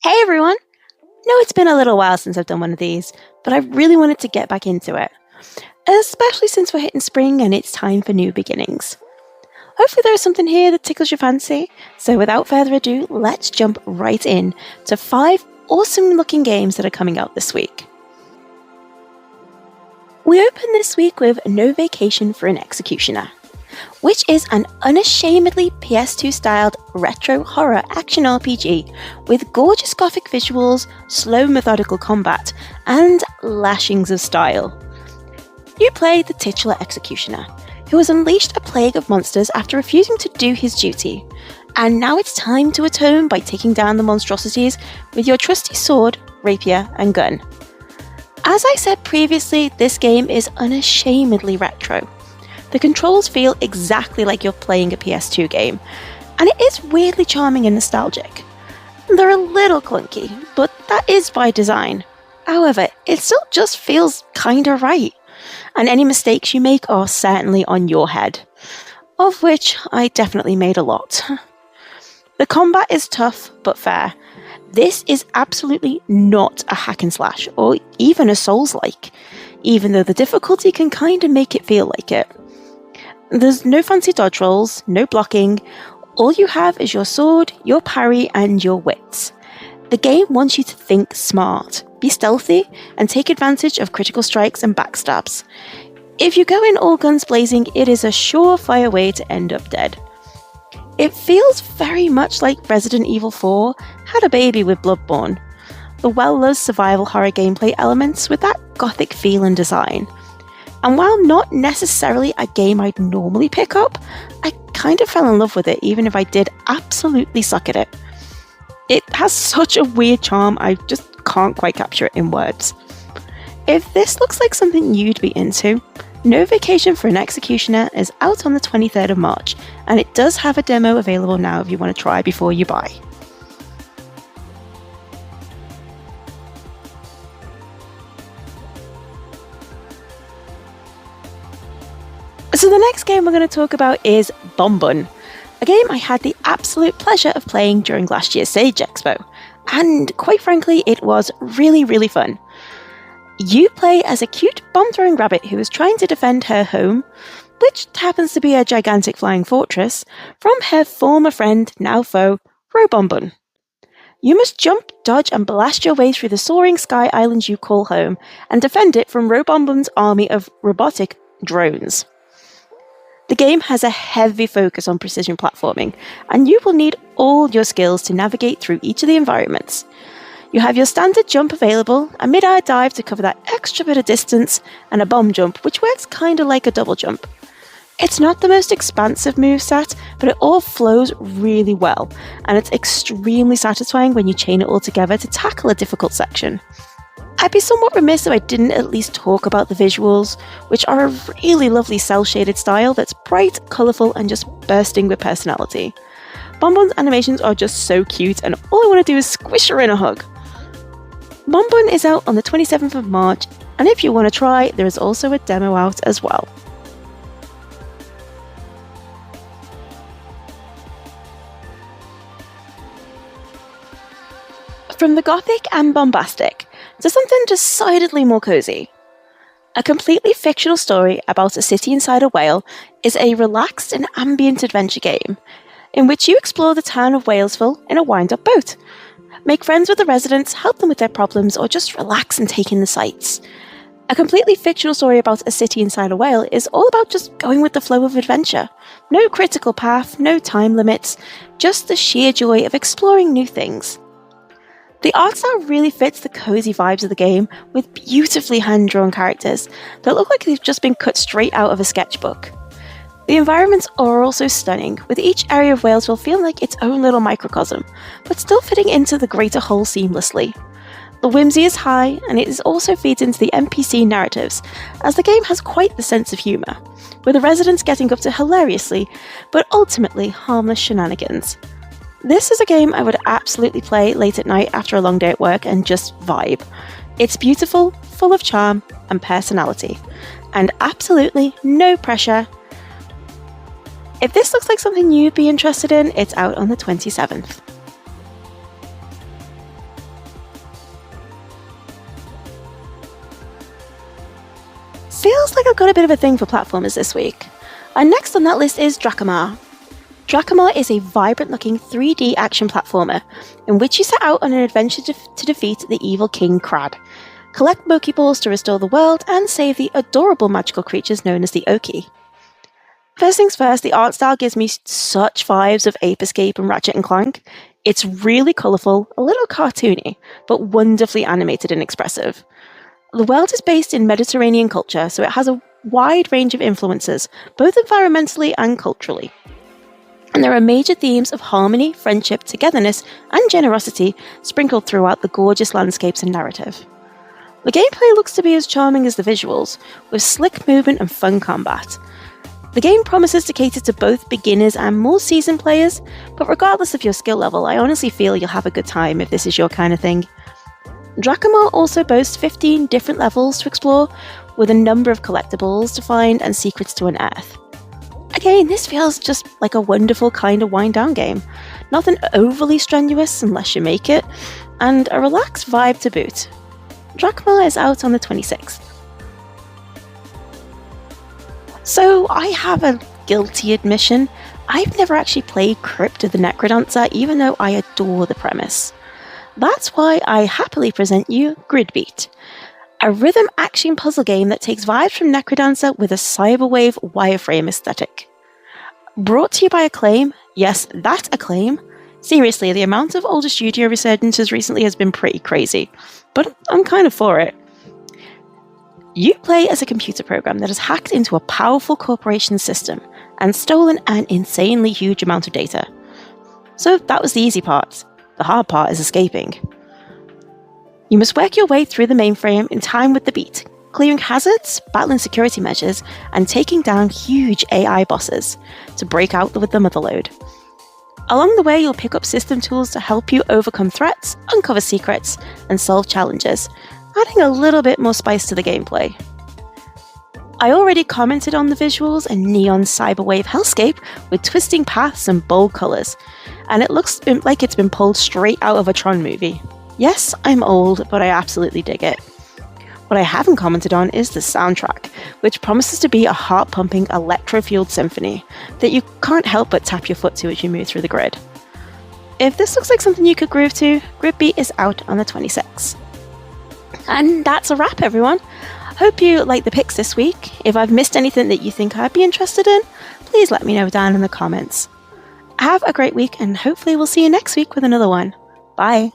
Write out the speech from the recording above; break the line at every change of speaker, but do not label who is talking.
Hey everyone! No, it's been a little while since I've done one of these, but I really wanted to get back into it, especially since we're hitting spring and it's time for new beginnings. Hopefully, there's something here that tickles your fancy, so without further ado, let's jump right in to 5 awesome looking games that are coming out this week. We open this week with No Vacation for an Executioner, which is an unashamedly PS2 styled retro horror action RPG with gorgeous gothic visuals, slow methodical combat, and lashings of style. You play the titular executioner, who has unleashed a plague of monsters after refusing to do his duty, and now it's time to atone by taking down the monstrosities with your trusty sword, rapier, and gun. As I said previously, this game is unashamedly retro. The controls feel exactly like you're playing a PS2 game, and it is weirdly charming and nostalgic. They're a little clunky, but that is by design. However, it still just feels kinda right, and any mistakes you make are certainly on your head, of which I definitely made a lot. The combat is tough but fair. This is absolutely not a hack and slash, or even a Souls-like, even though the difficulty can kinda make it feel like it. There's no fancy dodge rolls, no blocking. All you have is your sword, your parry, and your wits. The game wants you to think smart, be stealthy, and take advantage of critical strikes and backstabs. If you go in all guns blazing, it is a surefire way to end up dead. It feels very much like Resident Evil 4 had a baby with Bloodborne. The well-loved survival horror gameplay elements with that gothic feel and design. And while not necessarily a game I'd normally pick up, I kind of fell in love with it even if I did absolutely suck at it. It has such a weird charm, I just can't quite capture it in words. If this looks like something you'd be into, No Vacation for an Executioner is out on the 23rd of March, and it does have a demo available now if you want to try before you buy. So the next game we're going to talk about is Bombun, a game I had the absolute pleasure of playing during last year's Sage Expo, and quite frankly it was really fun. You play as a cute bomb-throwing rabbit who is trying to defend her home, which happens to be a gigantic flying fortress, from her former friend, now foe, Robombun. You must jump, dodge, and blast your way through the soaring sky island you call home, and defend it from Robombun's army of robotic drones. The game has a heavy focus on precision platforming, and you will need all your skills to navigate through each of the environments. You have your standard jump available, a mid-air dive to cover that extra bit of distance, and a bomb jump, which works kinda like a double jump. It's not the most expansive moveset, but it all flows really well, and it's extremely satisfying when you chain it all together to tackle a difficult section. I'd be somewhat remiss if I didn't at least talk about the visuals, which are a really lovely cel-shaded style that's bright, colourful, and just bursting with personality. Bombun's animations are just so cute, and all I want to do is squish her in a hug. Bombun is out on the 27th of March, and if you want to try, there is also a demo out as well. From the gothic and bombastic to something decidedly more cozy. A completely fictional story about a city inside a whale is a relaxed and ambient adventure game in which you explore the town of Whalesville in a wind-up boat. Make friends with the residents, help them with their problems, or just relax and take in the sights. A completely fictional story about a city inside a whale is all about just going with the flow of adventure. No critical path, no time limits, just the sheer joy of exploring new things. The art style really fits the cozy vibes of the game, with beautifully hand-drawn characters that look like they've just been cut straight out of a sketchbook. The environments are also stunning, with each area of Whalesville feeling like its own little microcosm, but still fitting into the greater whole seamlessly. The whimsy is high, and it also feeds into the NPC narratives, as the game has quite the sense of humour, with the residents getting up to hilariously, but ultimately harmless shenanigans. This is a game I would absolutely play late at night after a long day at work and just vibe. It's beautiful, full of charm and personality, and absolutely no pressure. If this looks like something you'd be interested in, it's out on the 27th. Feels like I've got a bit of a thing for platformers this week. And next on that list is Drakamar. Drakamar is a vibrant-looking 3D action platformer in which you set out on an adventure to defeat the evil King Krad, collect Pokeballs to restore the world, and save the adorable magical creatures known as the Oki. First things first, the art style gives me such vibes of Ape Escape and Ratchet & Clank. It's really colourful, a little cartoony, but wonderfully animated and expressive. The world is based in Mediterranean culture, so it has a wide range of influences, both environmentally and culturally. And there are major themes of harmony, friendship, togetherness, and generosity sprinkled throughout the gorgeous landscapes and narrative. The gameplay looks to be as charming as the visuals, with slick movement and fun combat. The game promises to cater to both beginners and more seasoned players, but regardless of your skill level, I honestly feel you'll have a good time if this is your kind of thing. Drakamar also boasts 15 different levels to explore, with a number of collectibles to find and secrets to unearth. Again, this feels just like a wonderful kind of wind-down game. Nothing overly strenuous unless you make it, and a relaxed vibe to boot. Drakamar is out on the 26th. So I have a guilty admission. I've never actually played Crypt of the Necrodancer, even though I adore the premise. That's why I happily present you Gridbeat, a rhythm action puzzle game that takes vibes from Necrodancer with a cyberwave wireframe aesthetic. Brought to you by Acclaim, yes, that Acclaim. Seriously, the amount of older studio resurgences recently has been pretty crazy, but I'm kind of for it. You play as a computer program that has hacked into a powerful corporation system and stolen an insanely huge amount of data. So that was the easy part. The hard part is escaping. You must work your way through the mainframe in time with the beat, clearing hazards, battling security measures, and taking down huge AI bosses to break out with the motherlode. Along the way, you'll pick up system tools to help you overcome threats, uncover secrets, and solve challenges, adding a little bit more spice to the gameplay. I already commented on the visuals and neon cyberwave hellscape with twisting paths and bold colours, and it looks like it's been pulled straight out of a Tron movie. Yes, I'm old, but I absolutely dig it. What I haven't commented on is the soundtrack, which promises to be a heart-pumping, electro-fueled symphony that you can't help but tap your foot to as you move through the grid. If this looks like something you could groove to, Gridbeat is out on the 26th. And that's a wrap, everyone. Hope you like the picks this week. If I've missed anything that you think I'd be interested in, please let me know down in the comments. Have a great week, and hopefully we'll see you next week with another one. Bye.